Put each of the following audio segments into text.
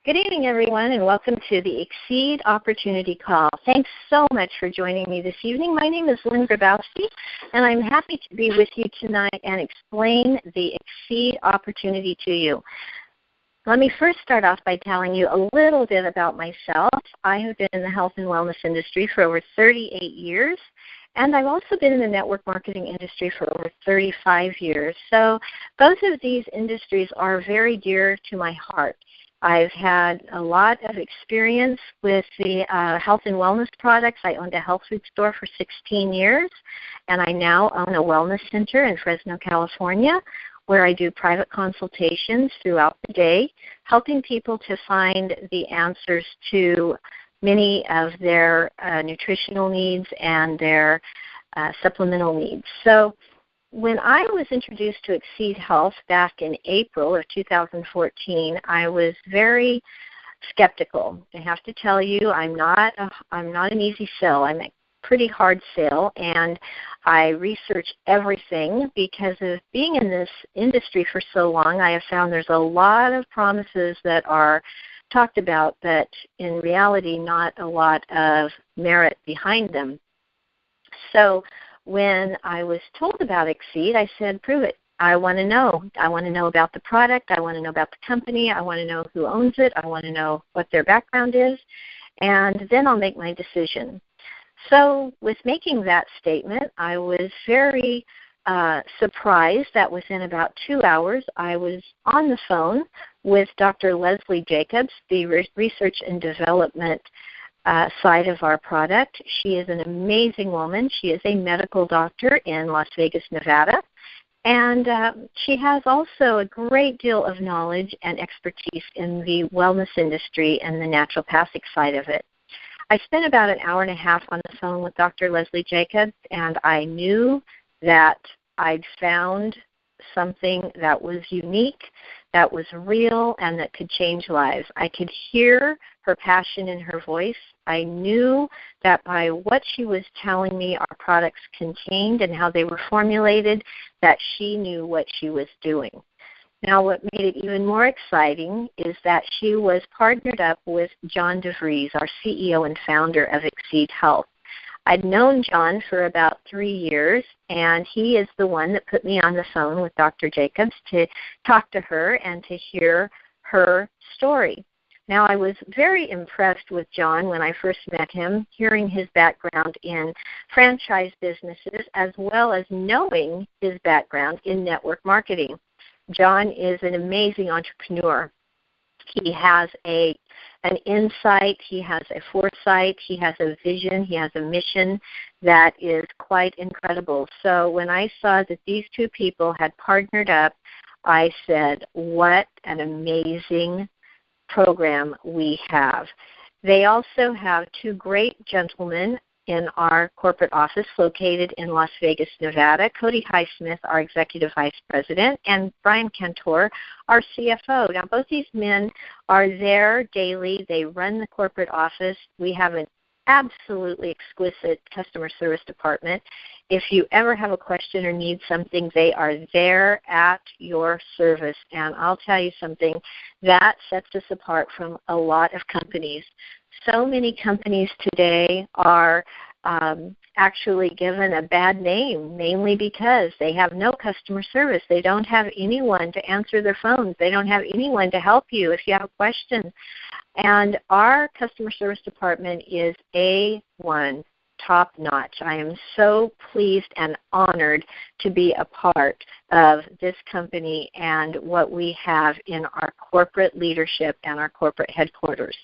Good evening, everyone, and welcome to the Xseed Opportunity Call. Thanks so much for joining me this evening. My name is Lynn Grabowski, and I'm happy to be with you tonight and explain the Xseed Opportunity to you. Let me first start off by telling you a little bit about myself. I have been in the health and wellness industry for over 38 years, and I've also been in the network marketing industry for over 35 years. So both of these industries are very dear to my heart. I've had a lot of experience with the health and wellness products. I owned a health food store for 16 years, and I now own a wellness center in Fresno, California, where I do private consultations throughout the day, helping people to find the answers to many of their nutritional needs and their supplemental needs. So when I was introduced to Xseed Health back in April of 2014, I was very skeptical. I have to tell you, I'm not an easy sell. I'm a pretty hard sell, and I research everything because of being in this industry for so long. I have found there's a lot of promises that are talked about, but in reality, not a lot of merit behind them. So when I was told about Xseed, I said, prove it. I want to know. I want to know about the product. I want to know about the company. I want to know who owns it. I want to know what their background is, and then I'll make my decision. So with making that statement, I was very surprised that within about 2 hours, I was on the phone with Dr. Leslie Jacobs, the research and development side of our product. She is an amazing woman. She is a medical doctor in Las Vegas, Nevada, and she has also a great deal of knowledge and expertise in the wellness industry and the naturopathic side of it. I spent about an hour and a half on the phone with Dr. Leslie Jacobs, and I knew that I'd found something that was unique, that was real, and that could change lives. I could hear her passion in her voice. I knew that by what she was telling me our products contained and how they were formulated, that she knew what she was doing. Now, what made it even more exciting is that she was partnered up with John DeVries, our CEO and founder of Xseed Health. I'd known John for about 3 years, and he is the one that put me on the phone with Dr. Jacobs to talk to her and to hear her story. Now, I was very impressed with John when I first met him, hearing his background in franchise businesses as well as knowing his background in network marketing. John is an amazing entrepreneur. He has an insight, he has a foresight, he has a vision, he has a mission that is quite incredible. So when I saw that these two people had partnered up, I said, what an amazing program we have. They also have two great gentlemen in our corporate office located in Las Vegas, Nevada, Cody Highsmith, our Executive Vice President, and Brian Cantor, our CFO. Now, both these men are there daily. They run the corporate office. We have an absolutely exquisite customer service department. If you ever have a question or need something, they are there at your service. And I'll tell you something, that sets us apart from a lot of companies. So many companies today are actually given a bad name, mainly because they have no customer service. They don't have anyone to answer their phones. They don't have anyone to help you if you have a question. And our customer service department is A1, top-notch. I am so pleased and honored to be a part of this company and what we have in our corporate leadership and our corporate headquarters.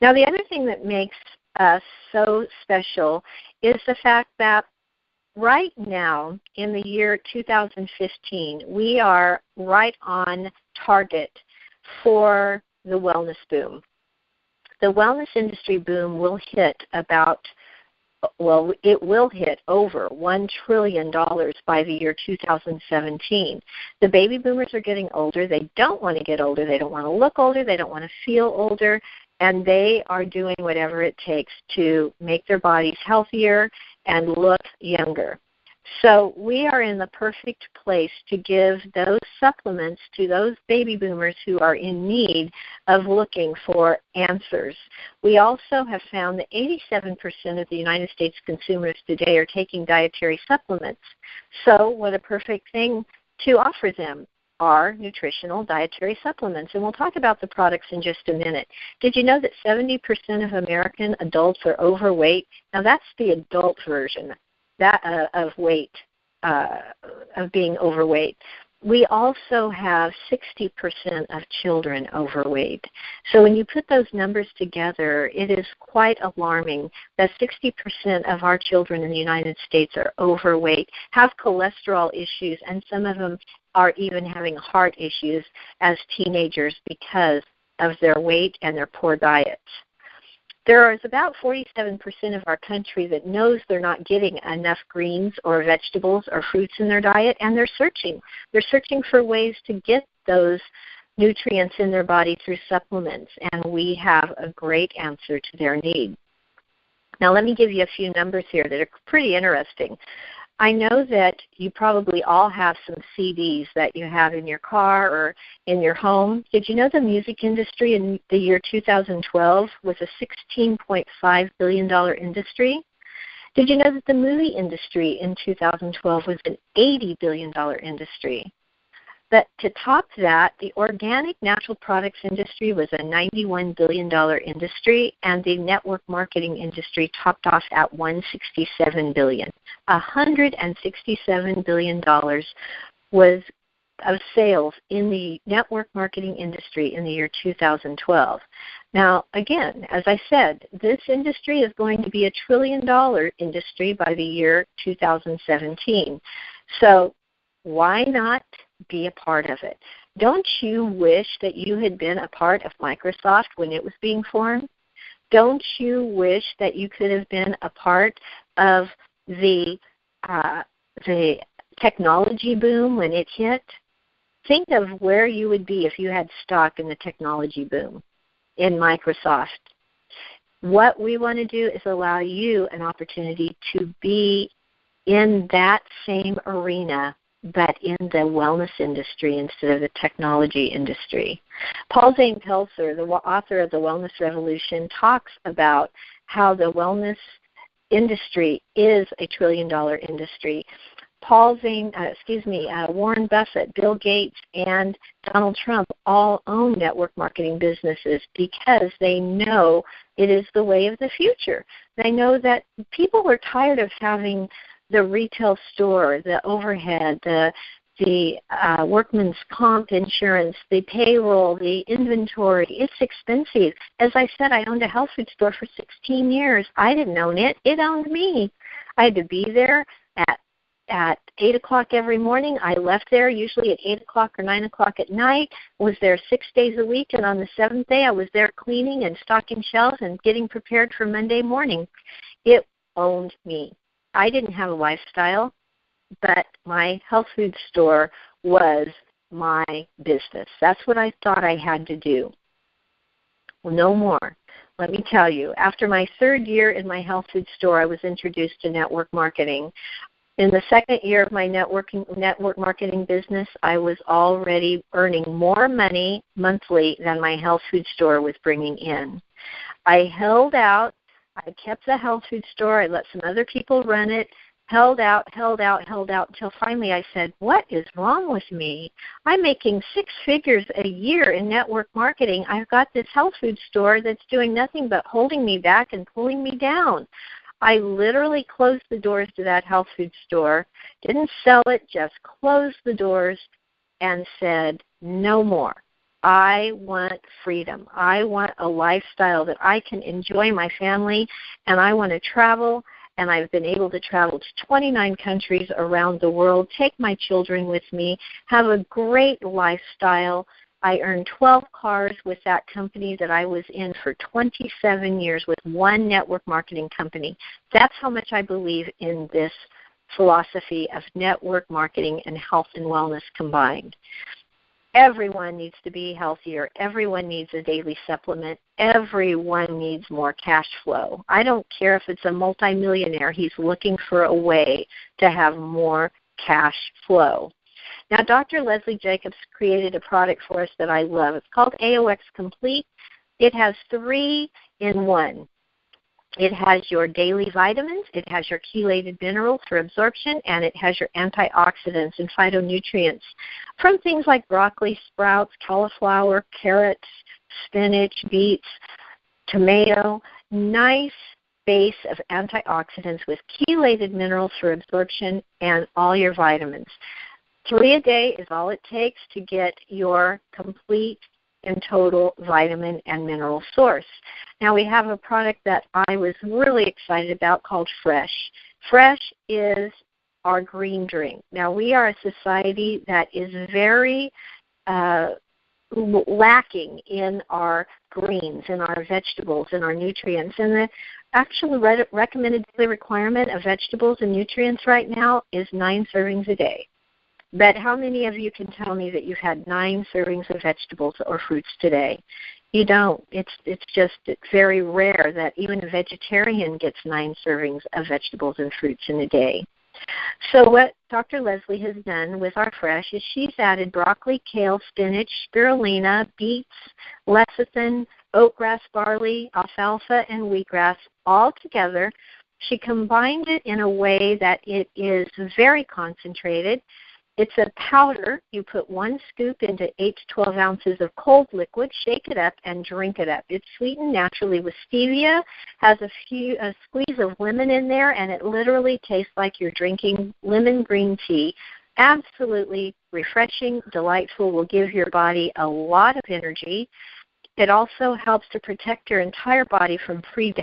Now, the other thing that makes us so special is the fact that right now, in the year 2015, we are right on target for the wellness boom. The wellness industry boom will hit it will hit over $1 trillion by the year 2017. The baby boomers are getting older. They don't want to get older. They don't want to look older. They don't want to feel older. And they are doing whatever it takes to make their bodies healthier and look younger. So we are in the perfect place to give those supplements to those baby boomers who are in need of looking for answers. We also have found that 87% of the United States consumers today are taking dietary supplements. So what a perfect thing to offer them are nutritional dietary supplements. And we'll talk about the products in just a minute. Did you know that 70% of American adults are overweight? Now that's the adult version of weight, of being overweight. We also have 60% of children overweight. So when you put those numbers together, it is quite alarming that 60% of our children in the United States are overweight, have cholesterol issues, and some of them are even having heart issues as teenagers because of their weight and their poor diets. There is about 47% of our country that knows they're not getting enough greens or vegetables or fruits in their diet, and they're searching. They're searching for ways to get those nutrients in their body through supplements, and we have a great answer to their need. Now, let me give you a few numbers here that are pretty interesting. I know that you probably all have some CDs that you have in your car or in your home. Did you know the music industry in the year 2012 was a $16.5 billion industry? Did you know that the movie industry in 2012 was an $80 billion industry? But to top that, the organic natural products industry was a $91 billion industry, and the network marketing industry topped off at $167 billion. $167 billion was of sales in the network marketing industry in the year 2012. Now, again, as I said, this industry is going to be a $1 trillion industry by the year 2017. So why not be a part of it? Don't you wish that you had been a part of Microsoft when it was being formed? Don't you wish that you could have been a part of the technology boom when it hit? Think of where you would be if you had stock in the technology boom in Microsoft. What we want to do is allow you an opportunity to be in that same arena, but in the wellness industry instead of the technology industry. Paul Zane Pelzer, the author of The Wellness Revolution, talks about how the wellness industry is a $1 trillion industry. Warren Buffett, Bill Gates, and Donald Trump all own network marketing businesses because they know it is the way of the future. They know that people are tired of having the retail store, the overhead, the workman's comp insurance, the payroll, the inventory. It's expensive. As I said, I owned a health food store for 16 years. I didn't own it. It owned me. I had to be there at 8 o'clock every morning. I left there usually at 8 o'clock or 9 o'clock at night, was there 6 days a week, and on the seventh day I was there cleaning and stocking shelves and getting prepared for Monday morning. It owned me. I didn't have a lifestyle, but my health food store was my business. That's what I thought I had to do. Well, no more. Let me tell you, after my third year in my health food store, I was introduced to network marketing. In the second year of my network marketing business, I was already earning more money monthly than my health food store was bringing in. I held out. I kept the health food store. I let some other people run it, held out, until finally I said, what is wrong with me? I'm making 6 figures a year in network marketing. I've got this health food store that's doing nothing but holding me back and pulling me down. I literally closed the doors to that health food store, didn't sell it, just closed the doors and said, no more. I want freedom. I want a lifestyle that I can enjoy my family, and I want to travel, and I've been able to travel to 29 countries around the world, take my children with me, have a great lifestyle. I earned 12 cars with that company that I was in for 27 years with one network marketing company. That's how much I believe in this philosophy of network marketing and health and wellness combined. Everyone needs to be healthier. Everyone needs a daily supplement. Everyone needs more cash flow. I don't care if it's a multimillionaire. He's looking for a way to have more cash flow. Now, Dr. Leslie Jacobs created a product for us that I love. It's called AOX Complete. It has 3 in 1. It has your daily vitamins, it has your chelated minerals for absorption, and it has your antioxidants and phytonutrients from things like broccoli, sprouts, cauliflower, carrots, spinach, beets, tomato. Nice base of antioxidants with chelated minerals for absorption and all your vitamins. 3 a day is all it takes to get your complete and total vitamin and mineral source. Now we have a product that I was really excited about called Fresh. Fresh is our green drink. Now we are a society that is very lacking in our greens, in our vegetables, in our nutrients. And the actual recommended daily requirement of vegetables and nutrients right now is 9 servings a day. But how many of you can tell me that you've had 9 servings of vegetables or fruits today? You don't. It's very rare that even a vegetarian gets 9 servings of vegetables and fruits in a day. So what Dr. Leslie has done with our Fresh is she's added broccoli, kale, spinach, spirulina, beets, lecithin, oatgrass, barley, alfalfa, and wheatgrass all together. She combined it in a way that it is very concentrated. It's a powder. You put 1 scoop into 8 to 12 ounces of cold liquid, shake it up, and drink it up. It's sweetened naturally with stevia, has a squeeze of lemon in there, and it literally tastes like you're drinking lemon green tea. Absolutely refreshing, delightful, will give your body a lot of energy. It also helps to protect your entire body from free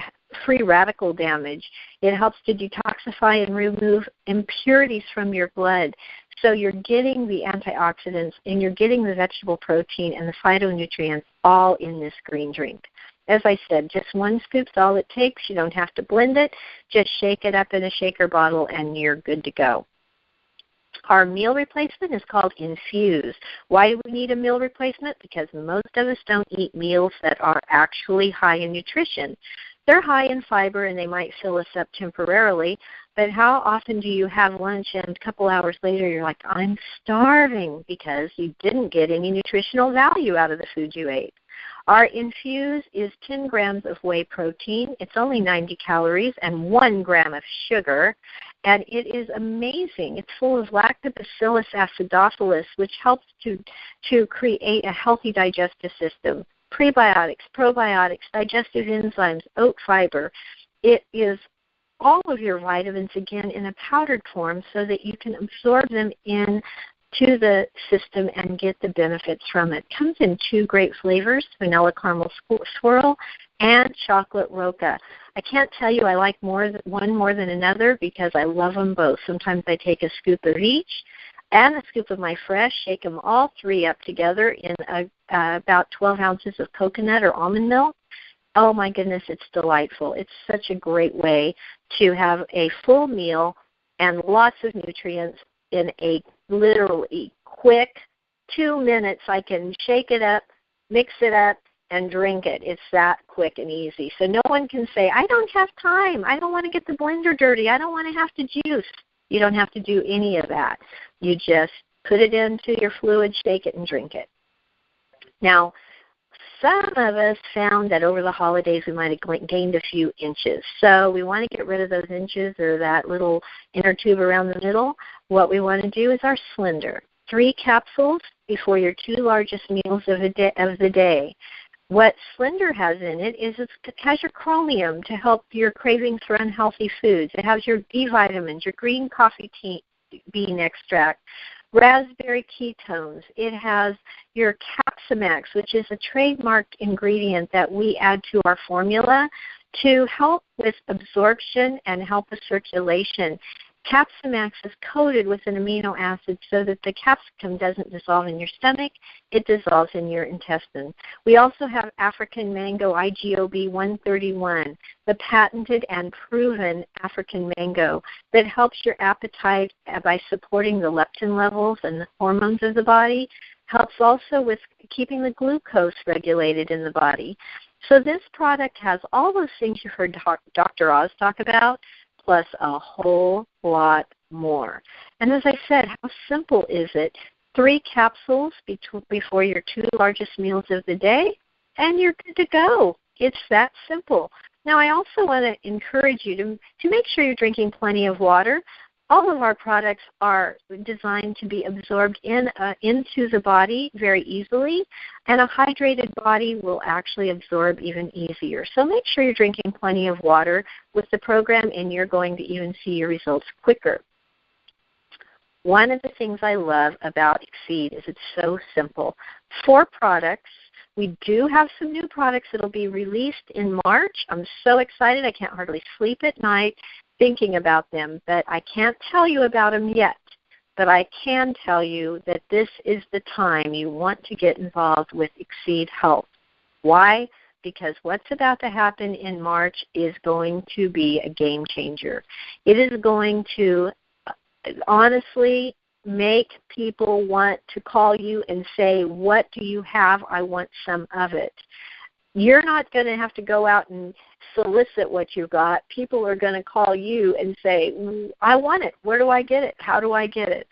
radical damage. It helps to detoxify and remove impurities from your blood. So you're getting the antioxidants and you're getting the vegetable protein and the phytonutrients all in this green drink. As I said, just 1 scoop's all it takes. You don't have to blend it. Just shake it up in a shaker bottle and you're good to go. Our meal replacement is called Infuse. Why do we need a meal replacement? Because most of us don't eat meals that are actually high in nutrition. They're high in fiber and they might fill us up temporarily, but how often do you have lunch and a couple hours later you're like, I'm starving because you didn't get any nutritional value out of the food you ate? Our Infuse is 10 grams of whey protein. It's only 90 calories and 1 gram of sugar, and it is amazing. It's full of Lactobacillus acidophilus, which helps to create a healthy digestive system. Prebiotics, probiotics, digestive enzymes, oat fiber. It is all of your vitamins, again, in a powdered form so that you can absorb them into the system and get the benefits from it. It comes in 2 great flavors, vanilla caramel swirl and chocolate roca. I can't tell you I like one more than another because I love them both. Sometimes I take a scoop of each and a scoop of my Fresh, shake them all 3 up together in about 12 ounces of coconut or almond milk. Oh, my goodness, it's delightful. It's such a great way to have a full meal and lots of nutrients in a literally quick 2 minutes. I can shake it up, mix it up, and drink it. It's that quick and easy. So no one can say, I don't have time. I don't want to get the blender dirty. I don't want to have to juice. You don't have to do any of that. You just put it into your fluid, shake it, and drink it. Now, some of us found that over the holidays we might have gained a few inches. So we want to get rid of those inches or that little inner tube around the middle. What we want to do is our Slender. 3 capsules before your 2 largest meals of the day. What Slender has in it is it has your chromium to help your cravings for unhealthy foods. It has your B vitamins, your green coffee bean extract, raspberry ketones. It has your Capsimax, which is a trademarked ingredient that we add to our formula to help with absorption and help with circulation. Capsimax is coated with an amino acid so that the capsicum doesn't dissolve in your stomach, it dissolves in your intestine. We also have African mango IGOB 131, the patented and proven African mango that helps your appetite by supporting the leptin levels and the hormones of the body, helps also with keeping the glucose regulated in the body. So this product has all those things you heard Dr. Oz talk about, plus a whole lot more. And as I said, how simple is it? 3 capsules before your 2 largest meals of the day, and you're good to go. It's that simple. Now, I also want to encourage you to make sure you're drinking plenty of water. All of our products are designed to be absorbed into the body very easily, and a hydrated body will actually absorb even easier. So make sure you're drinking plenty of water with the program, and you're going to even see your results quicker. One of the things I love about Xseed is it's so simple. 4 products. We do have some new products that will be released in March. I'm so excited. I can't hardly sleep at night thinking about them, but I can't tell you about them yet. But I can tell you that this is the time you want to get involved with Xseed Health. Why? Because what's about to happen in March is going to be a game changer. It is going to honestly make people want to call you and say, what do you have? I want some of it. You're not going to have to go out and solicit what you got. People are going to call you and say, I want it. Where do I get it? How do I get it?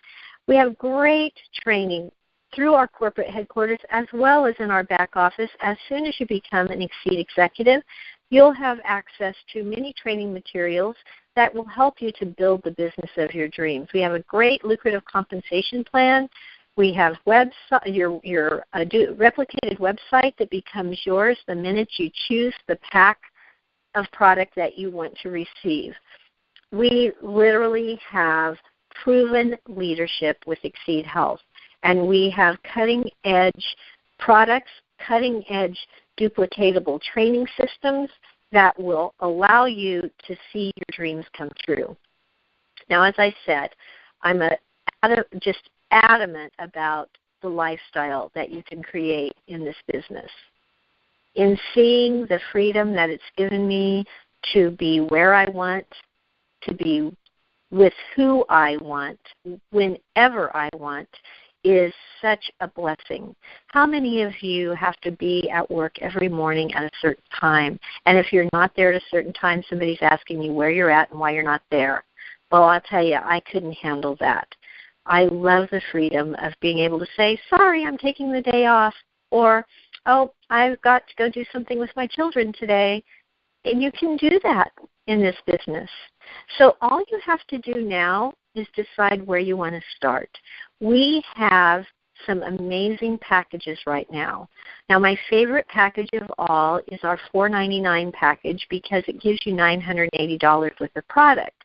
We have great training through our corporate headquarters as well as in our back office. As soon as you become an Xseed executive, you'll have access to many training materials that will help you to build the business of your dreams. We have a great lucrative compensation plan. We have your replicated website that becomes yours the minute you choose the pack of product that you want to receive. We literally have proven leadership with Xseed Health, and we have cutting-edge products, cutting-edge duplicatable training systems that will allow you to see your dreams come true. Now, as I said, I'm just adamant about the lifestyle that you can create in this business. In seeing the freedom that it's given me to be where I want, to be with who I want, whenever I want, is such a blessing. How many of you have to be at work every morning at a certain time, and if you're not there at a certain time, somebody's asking you where you're at and why you're not there? Well, I'll tell you, I couldn't handle that. I love the freedom of being able to say, sorry, I'm taking the day off, or, oh, I've got to go do something with my children today. And you can do that in this business. So all you have to do now is decide where you want to start. We have some amazing packages right now. Now, my favorite package of all is our $4.99 package because it gives you $980 worth of product.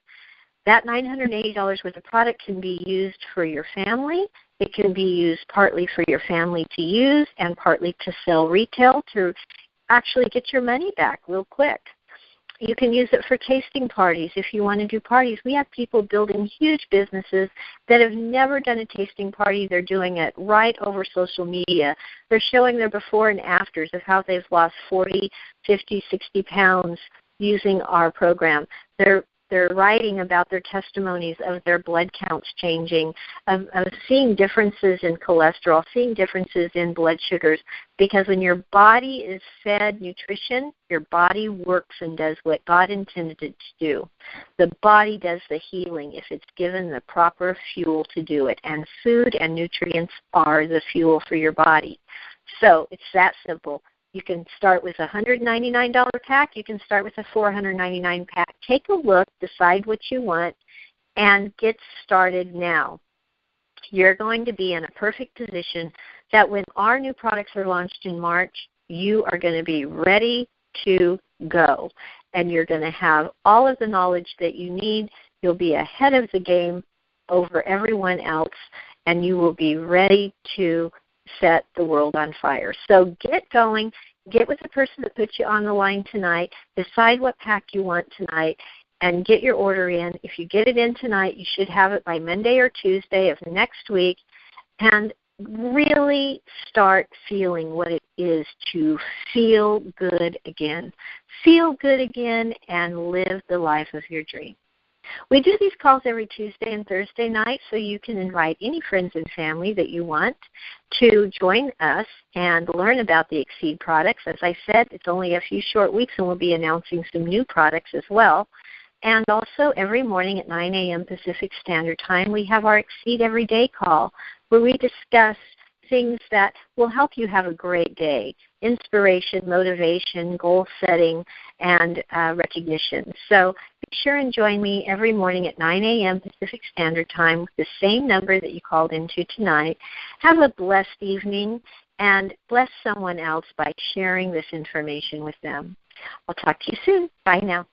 That $980 worth of product can be used for your family. It can be used partly for your family to use and partly to sell retail to actually get your money back real quick. You can use it for tasting parties if you want to do parties. We have people building huge businesses that have never done a tasting party. They're doing it right over social media. They're showing their before and afters of how they've lost 40, 50, 60 pounds using our program. They're writing about their testimonies of their blood counts changing, of seeing differences in cholesterol, seeing differences in blood sugars, because when your body is fed nutrition, your body works and does what God intended it to do. The body does the healing if it's given the proper fuel to do it, and food and nutrients are the fuel for your body. So it's that simple. You can start with a $199 pack. You can start with a $499 pack. Take a look, decide what you want, and get started now. You're going to be in a perfect position that when our new products are launched in March, you are going to be ready to go. And you're going to have all of the knowledge that you need. You'll be ahead of the game over everyone else, and you will be ready to set the world on fire. So get going. Get with the person that puts you on the line tonight. Decide what pack you want tonight. and get your order in. If you get it in tonight, you should have it by Monday or Tuesday of next week, and really start feeling what it is to feel good again. Feel good again and live the life of your dream. We do these calls every Tuesday and Thursday night, so you can invite any friends and family that you want to join us and learn about the Xseed products. As I said, it's only a few short weeks, and we'll be announcing some new products as well. And also every morning at 9 a.m. Pacific Standard Time, we have our Xseed Everyday call, where we discuss things that will help you have a great day: inspiration, motivation, goal setting, and recognition. So be sure and join me every morning at 9 a.m. Pacific Standard Time with the same number that you called into tonight. Have a blessed evening, and bless someone else by sharing this information with them. I'll talk to you soon. Bye now.